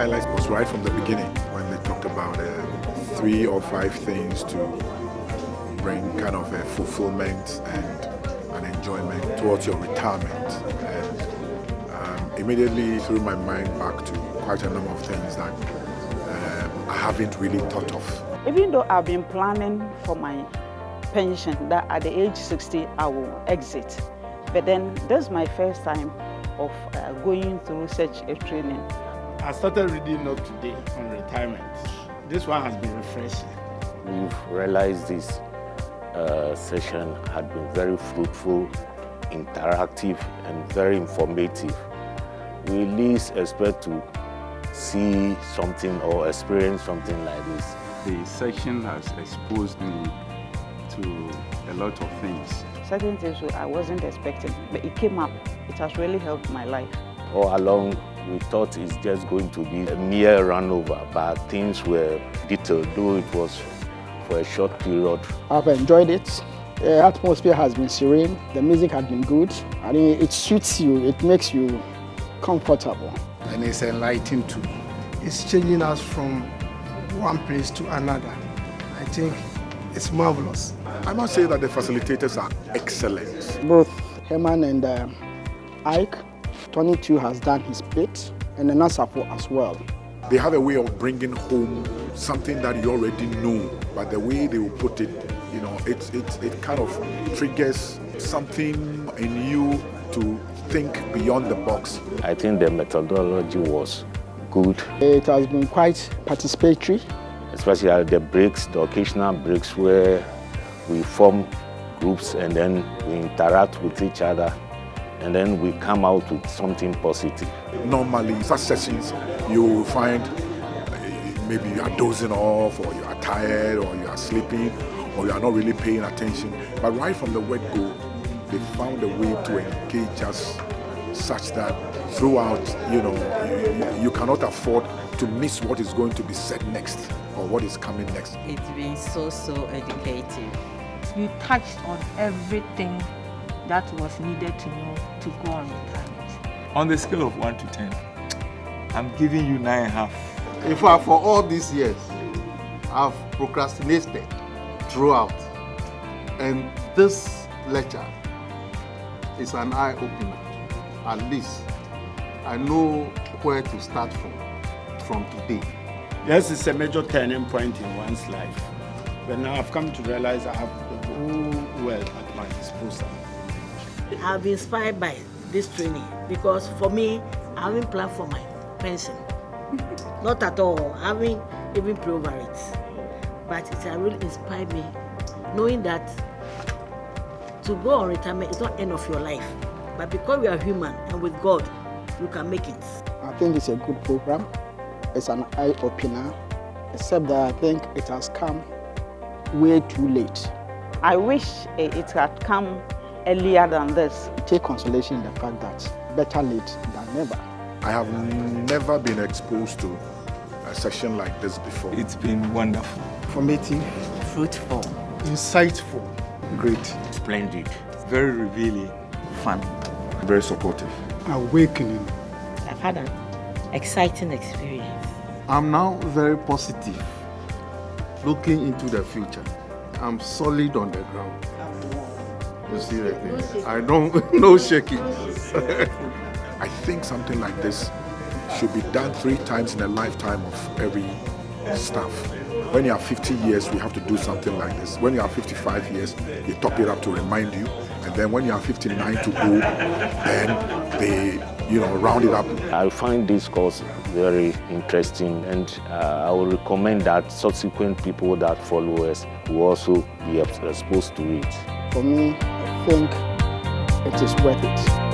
highlights was right from the beginning when they talked about 3 or 5 things to bring kind of a fulfillment and an enjoyment towards your retirement. And immediately threw my mind back to quite a number of things that I haven't really thought of. Even though I've been planning for my pension, that at the age 60 I will exit, but then this is my first time of going through such a training. I started reading up today on retirement. This one has been refreshing. We've realized this session had been very fruitful, interactive, and very informative. We least expect to see something or experience something like this. The session has exposed me to a lot of things. Certain things I wasn't expecting, but it came up. It has really helped my life. All along, we thought it's just going to be a mere runover, but things were detailed, though it was for a short period. I've enjoyed it. The atmosphere has been serene. The music has been good. I mean, it suits you. It makes you comfortable. And it's enlightening too. It's changing us from one place to another. I think it's marvelous. I must say that the facilitators are excellent. Both Herman and Ike, Tony too has done his bit, and the Nasafo as well. They have a way of bringing home something that you already know, but the way they will put it, you know, it kind of triggers something in you to think beyond the box. I think the methodology was good. It has been quite participatory. Especially at the breaks, the occasional breaks where we form groups and then we interact with each other and then we come out with something positive. Normally, in such sessions, you will find maybe you are dozing off, or you are tired, or you are sleeping, or you are not really paying attention. But right from the word-go, they found a way to engage us such that throughout, you know, you cannot afford to miss what is going to be said next or what is coming next. It's been so educative. You touched on everything that was needed to know to go on retirement. On the scale of 1 to 10, I'm giving you 9.5. In fact, for all these years, I've procrastinated throughout. And this lecture is an eye-opener. At least I know where to start from today. Yes, it's a major turning point in one's life. But now I've come to realize I have the whole world at my disposal. I've been inspired by this training because for me, I haven't planned for my pension. Not at all. I haven't even prayed over it. But it has really inspired me, knowing that to go on retirement is not the end of your life. But because we are human and with God, you can make it. I think it's a good program. It's an eye-opener, except that I think it has come way too late. I wish it had come earlier than this. Take consolation in the fact that better late than never. I have never been exposed to a session like this before. It's been wonderful. Formative, Fruitful. insightful, Great. Splendid. Very revealing. Fun. Very supportive. awakening. I've had an exciting experience. I'm now very positive, looking into the future. I'm solid on the ground. You see the thing? I don't, no shaking. I think something like this should be done 3 times in a lifetime of every staff. When you are 50 years, we have to do something like this. When you are 55 years, they top it up to remind you. And then when you are 59 to go, then they, round it up. I find this course very interesting, and I will recommend that subsequent people that follow us will also be exposed to it. For me, I think it is worth it.